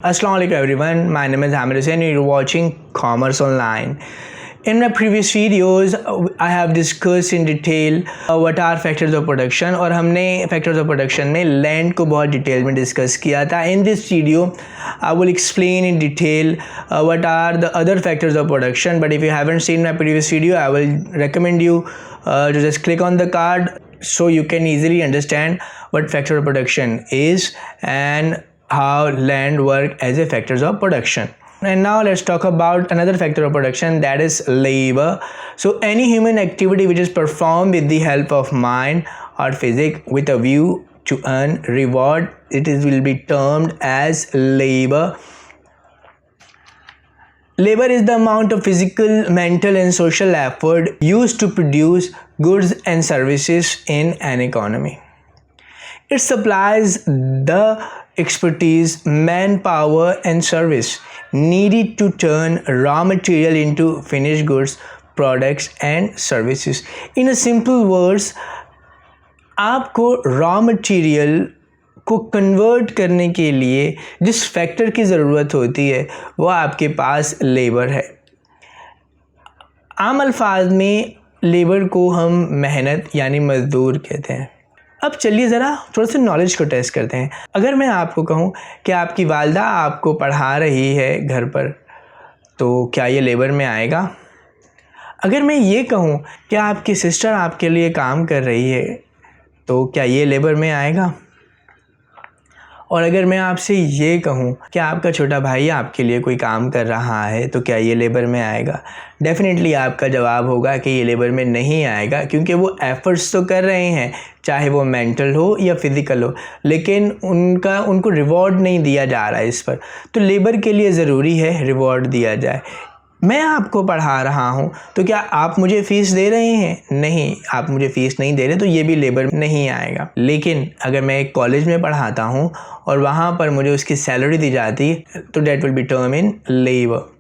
Assalamualaikum everyone, my name is Hamid Hussain. You're watching Commerce Online. In my previous videos, I have discussed in detail what are factors of production और हमने factors of production में land को बहुत detail में discuss किया था. In this video, I will explain in detail what are the other factors of production. But if you haven't seen my previous video, I will recommend you to just click on the card so you can easily understand what factor of production is and how land work as a factors of production. And now let's talk about another factor of production, that is labor. So any human activity which is performed with the help of mind or physics with a view to earn reward, will be termed as labor. Labor is the amount of physical, mental and social effort used to produce goods and services in an economy. It supplies the expertise, manpower and service needed to turn raw material into finished goods, products and services. In a simple words, आपको raw material को convert करने के लिए जिस factor की ज़रूरत होती है वो आपके पास लेबर है. आम अल्फाज में लेबर को हम मेहनत यानी मज़दूर कहते हैं. अब चलिए ज़रा थोड़ा सा नॉलेज को टेस्ट करते हैं. अगर मैं आपको कहूँ कि आपकी वालदा आपको पढ़ा रही है घर पर, तो क्या ये लेबर में आएगा? अगर मैं ये कहूँ कि आपकी सिस्टर आपके लिए काम कर रही है, तो क्या ये लेबर में आएगा? और अगर मैं आपसे ये कहूँ कि आपका छोटा भाई आपके लिए कोई काम कर रहा है, तो क्या ये लेबर में आएगा? डेफिनेटली आपका जवाब होगा कि ये लेबर में नहीं आएगा, क्योंकि वो एफ़र्ट्स तो कर रहे हैं, चाहे वो मेंटल हो या फिज़िकल हो, लेकिन उनको रिवॉर्ड नहीं दिया जा रहा है इस पर. तो लेबर के लिए ज़रूरी है रिवॉर्ड दिया जाए. मैं आपको पढ़ा रहा हूँ, तो क्या आप मुझे फ़ीस दे रहे हैं? नहीं, आप मुझे फ़ीस नहीं दे रहे, तो ये भी लेबर नहीं आएगा. लेकिन अगर मैं एक कॉलेज में पढ़ाता हूँ और वहाँ पर मुझे उसकी सैलरी दी जाती, तो that will be term in labour.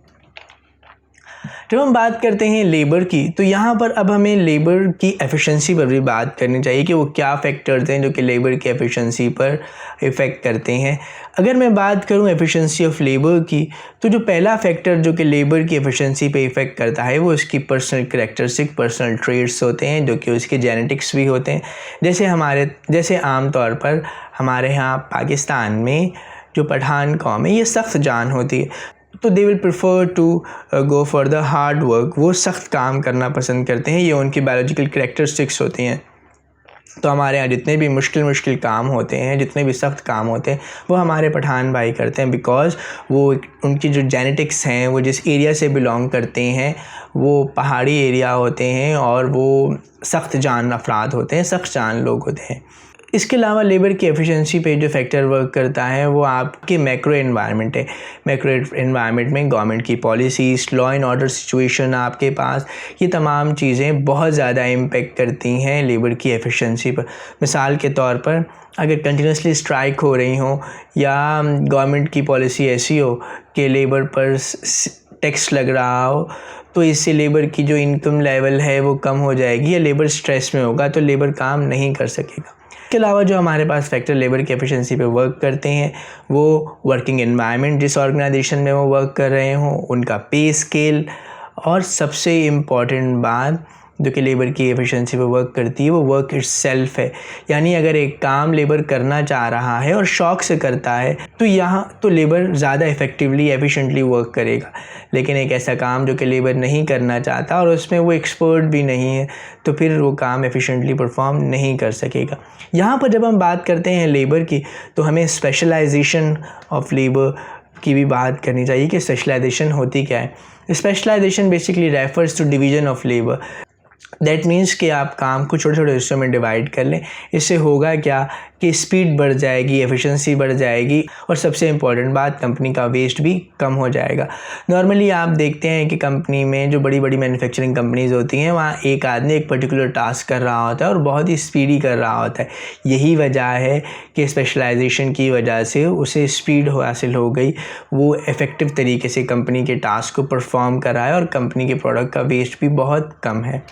जब हम बात करते हैं लेबर की, तो यहाँ पर अब हमें लेबर की एफिशिएंसी पर भी बात करनी चाहिए कि वो क्या फैक्टर्स हैं जो कि लेबर की एफिशिएंसी पर इफ़ेक्ट करते हैं. अगर मैं बात करूँ एफिशिएंसी ऑफ लेबर की, तो जो पहला फैक्टर जो कि लेबर की एफिशिएंसी पे इफ़ेक्ट करता है वो उसकी पर्सनल करैक्टरिस्टिक, पर्सनल ट्रेड्स होते हैं, जो कि उसके जेनेटिक्स भी होते हैं. जैसे आम तौर पर हमारे यहाँ पाकिस्तान में जो पठान कौम है ये सख्त जान होती है, तो they will prefer to go for the hard work. वो सख्त काम करना पसंद करते हैं, ये उनकी बायोलॉजिकल करैक्टरिस्टिक्स होती हैं. तो हमारे यहाँ जितने भी मुश्किल काम होते हैं, जितने भी सख्त काम होते हैं, वो हमारे पठान भाई करते हैं, बिकॉज़ वो उनकी जो जेनेटिक्स हैं, वो जिस एरिया से बिलोंग करते हैं वो पहाड़ी एरिया होते हैं और वो सख्त जान अफराद होते हैं, सख्त जान लोग होते हैं. इसके अलावा लेबर की एफिशिएंसी पे जो फैक्टर वर्क करता है वो आपके मैक्रो एनवायरनमेंट है. मैक्रो एनवायरनमेंट में गवर्नमेंट की policies, law and order situation आपके पास, ये तमाम चीज़ें बहुत ज़्यादा इम्पेक्ट करती हैं लेबर की एफिशिएंसी पर. मिसाल के तौर पर अगर कंटिन्यूसली स्ट्राइक हो रही हो या गवर्नमेंट की पॉलिसी ऐसी हो कि लेबर पर टैक्स लग रहा हो, तो इससे लेबर की जो इनकम लेवल है वो कम हो जाएगी या लेबर स्ट्रेस में होगा, तो लेबर काम नहीं कर सकेगा. इसके अलावा जो हमारे पास फैक्टर लेबर की एफिशिएंसी पे वर्क करते हैं वो वर्किंग एनवायरनमेंट, जिस ऑर्गेनाइजेशन में वो वर्क कर रहे हों, उनका पे स्केल, और सबसे इम्पॉर्टेंट बात जो कि लेबर की एफिशिएंसी पे वर्क करती है वो वर्क इटसेल्फ है. यानी अगर एक काम लेबर करना चाह रहा है और शौक़ से करता है, तो यहाँ तो लेबर ज़्यादा इफ़ेक्टिवली एफिशिएंटली वर्क करेगा. लेकिन एक ऐसा काम जो कि लेबर नहीं करना चाहता और उसमें वो एक्सपर्ट भी नहीं है, तो फिर वो काम एफिशिएंटली परफॉर्म नहीं कर सकेगा. यहाँ पर जब हम बात करते हैं लेबर की, तो हमें स्पेशलाइजेशन ऑफ लेबर की भी बात करनी चाहिए कि स्पेशलाइजेशन होती क्या है. Specialisation basically refers to division of labour. That means कि आप काम को छोटे छोटे हिस्सों में डिवाइड कर लें. इससे होगा क्या कि स्पीड बढ़ जाएगी, एफिशिएंसी बढ़ जाएगी, और सबसे इम्पॉर्टेंट बात, कंपनी का वेस्ट भी कम हो जाएगा. नॉर्मली आप देखते हैं कि कंपनी में जो बड़ी बड़ी मैन्युफैक्चरिंग कंपनीज़ होती हैं, वहाँ एक आदमी एक पर्टिकुलर टास्क कर रहा होता है और बहुत ही स्पीडी कर रहा होता है. यही वजह है कि स्पेशलाइजेशन की वजह से उसे स्पीड हासिल हो गई, वो इफ़ेक्टिव तरीके से कंपनी के टास्क को परफॉर्म कर रहा है और कंपनी के प्रोडक्ट का वेस्ट भी बहुत कम है.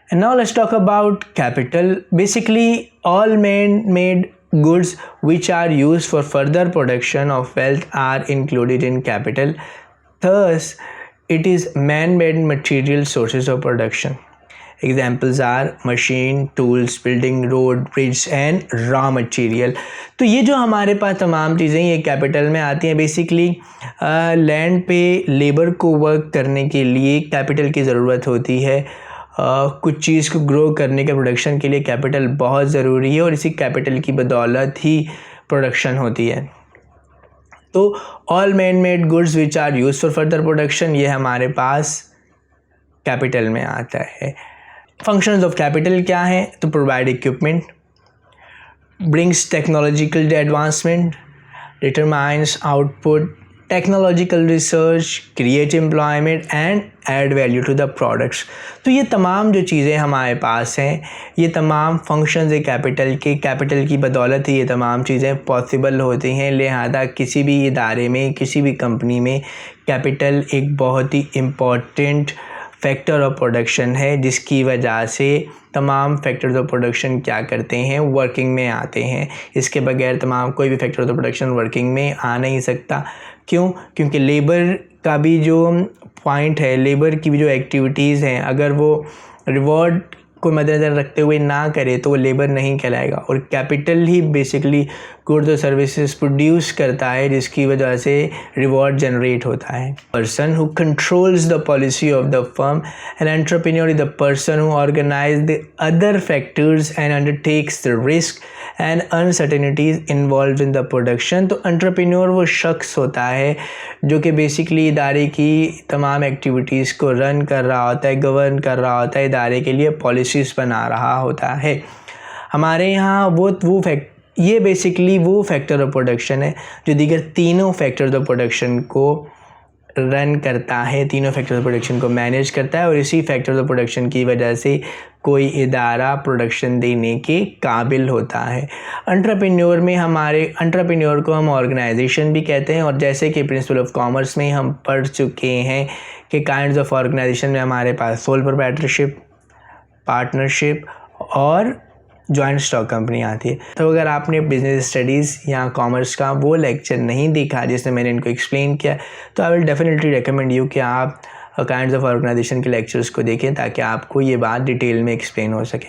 And now let's talk about capital. Basically, all man-made goods which are used for further production of wealth are included in capital. Thus, it is man-made material sources of production. Examples are machine, tools, building, road, bridge and raw material. तो ये जो हमारे पास तमाम चीज़ें ये capital में आती हैं. बेसिकली लैंड पे लेबर को वर्क करने के लिए कैपिटल की ज़रूरत होती है. कुछ चीज़ को ग्रो करने के प्रोडक्शन के लिए कैपिटल बहुत ज़रूरी है और इसी कैपिटल की बदौलत ही प्रोडक्शन होती है. तो all man made goods which are use for further production ये हमारे पास कैपिटल में आता है. फंक्शंस ऑफ कैपिटल क्या हैं? तो provide equipment, brings technological advancement, determines output, technological research, create employment and add value to the products. तो ये तमाम जो चीज़ें हमारे पास हैं, ये तमाम फंक्शंस है कैपिटल की बदौलत ही ये तमाम चीज़ें पॉसिबल होती हैं. लिहाजा किसी भी इदारे में, किसी भी कंपनी में कैपिटल एक बहुत ही इम्पॉर्टेंट फैक्टर ऑफ प्रोडक्शन है, जिसकी वजह से तमाम फैक्टर्स ऑफ प्रोडक्शन क्या करते हैं, वर्किंग में आते हैं. इसके बगैर तमाम कोई भी फैक्टर ऑफ प्रोडक्शन वर्किंग में आ नहीं सकता. क्यों? क्योंकि लेबर का भी जो पॉइंट है, लेबर की भी जो एक्टिविटीज़ हैं, अगर वो रिवॉर्ड को मद्देनज़र रखते हुए ना करे तो वो लेबर नहीं कहलाएगा. और कैपिटल ही बेसिकली गुड्स और सर्विसेज प्रोड्यूस करता है, जिसकी वजह से रिवॉर्ड जनरेट होता है. Person who controls the policy of the firm. An entrepreneur is the person who organise the other factors and undertakes the risk and uncertainties involve in the production. तो entrepreneur वो शख्स होता है जो कि basically इदारे की तमाम एक्टिविटीज़ को रन कर रहा होता है, गवर्न कर रहा होता है, इदारे के लिए पॉलिसीज़ बना रहा होता है. हमारे यहाँ ये बेसिकली वो फैक्टर ऑफ प्रोडक्शन है जो दीगर तीनों फैक्टर्स ऑफ प्रोडक्शन को रन करता है, तीनों फैक्टर्स ऑफ प्रोडक्शन को मैनेज करता है. और इसी फैक्टर्स ऑफ प्रोडक्शन की वजह से कोई इदारा प्रोडक्शन देने के काबिल होता है. एंटरप्रेन्योर को हम ऑर्गेनाइजेशन भी कहते हैं. और जैसे कि प्रिंसिपल ऑफ कॉमर्स में हम पढ़ चुके हैं कि काइंड्स ऑफ ऑर्गेनाइजेशन में हमारे पास सोल प्रोप्राइटरशिप, पार्टनरशिप और जॉइंट स्टॉक कंपनी आती है. तो अगर आपने बिजनेस स्टडीज़ या कॉमर्स का वो लेक्चर नहीं देखा जिसमें मैंने इनको एक्सप्लेन किया, तो I will definitely recommend you कि आप काइंड्स ऑफ ऑर्गेनाइजेशन के लेक्चर्स को देखें ताकि आपको ये बात डिटेल में एक्सप्लेन हो सके.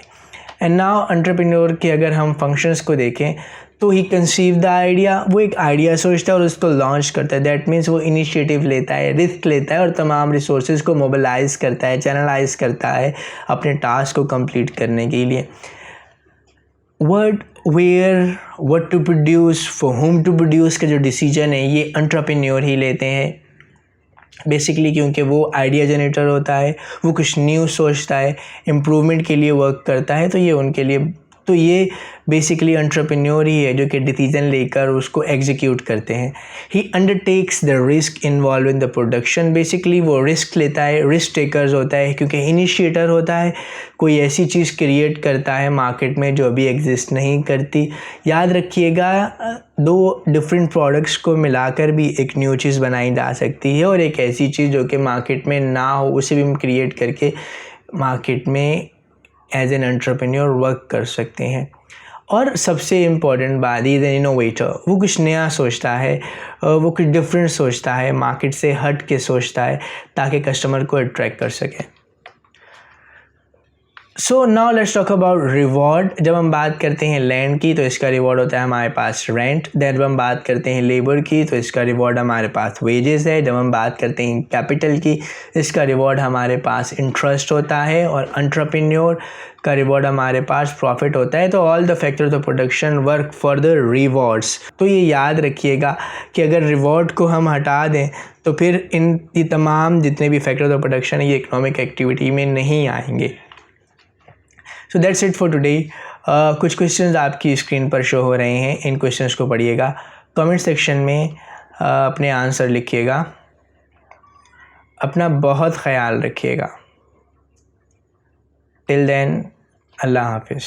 एंड नाउ एंटरप्रेन्योर के अगर हम फंक्शंस को देखें तो ही कंसीव द आइडिया. वो एक आइडिया सोचता है और उसको लॉन्च करता है. दैट मीन्स वो इनिशिएटिव लेता है, रिस्क लेता है और तमाम रिसोर्सेज को मोबिलाइज़ करता है, चैनलाइज करता है अपने टास्क को कंप्लीट करने के लिए. what to produce, for whom to produce का जो डिसीजन है ये एंटरप्रेन्योर ही लेते हैं बेसिकली, क्योंकि वो आइडिया जनरेटर होता है, वो कुछ न्यू सोचता है, इम्प्रूवमेंट के लिए वर्क करता है. तो ये बेसिकली एंटरप्रेन्योर ही है जो कि डिसीजन लेकर उसको एग्जीक्यूट करते हैं. He undertakes the risk involve in the production. Basically वो रिस्क लेता है, रिस्क टेकर्स होता है क्योंकि इनिशिएटर होता है, कोई ऐसी चीज़ क्रिएट करता है मार्केट में जो अभी एग्जिस्ट नहीं करती. याद रखिएगा, दो डिफरेंट प्रोडक्ट्स को मिलाकर भी एक न्यू चीज़ बनाई जा सकती है और एक ऐसी चीज़ जो कि मार्केट में ना हो उसे भी हम क्रिएट करके मार्केट में एज एन एंटरप्रेन्योर वर्क कर सकते हैं. और सबसे इम्पॉर्टेंट बात, इज एन इनोवेटर. वो कुछ नया सोचता है, वो कुछ डिफरेंट सोचता है, मार्केट से हट के सोचता है ताकि कस्टमर को अट्रैक्ट कर सके. So now let's talk about reward. जब हम बात करते हैं लैंड की तो इसका रिवॉर्ड होता है हमारे पास रेंट. देन जब हम बात करते हैं लेबर की तो इसका रिवॉर्ड हमारे पास वेजेस है. जब हम बात करते हैं कैपिटल की, इसका रिवॉर्ड हमारे पास इंटरेस्ट होता है. और एंटरप्रेन्योर का रिवॉर्ड हमारे पास प्रॉफिट होता है. तो all the factors of production work for the rewards. तो ये याद रखिएगा कि अगर रिवॉर्ड को हम हटा दें तो फिर इन तमाम जितने भी फैक्टर्स ऑफ प्रोडक्शन है ये इकोनॉमिक एक्टिविटी में नहीं आएंगे. So that's it for today. कुछ क्वेश्चंस आपकी स्क्रीन पर शो हो रहे हैं, इन क्वेश्चंस को पढ़िएगा, कमेंट सेक्शन में अपने आंसर लिखिएगा. अपना बहुत ख्याल रखिएगा. टिल देन, अल्लाह हाफिज़.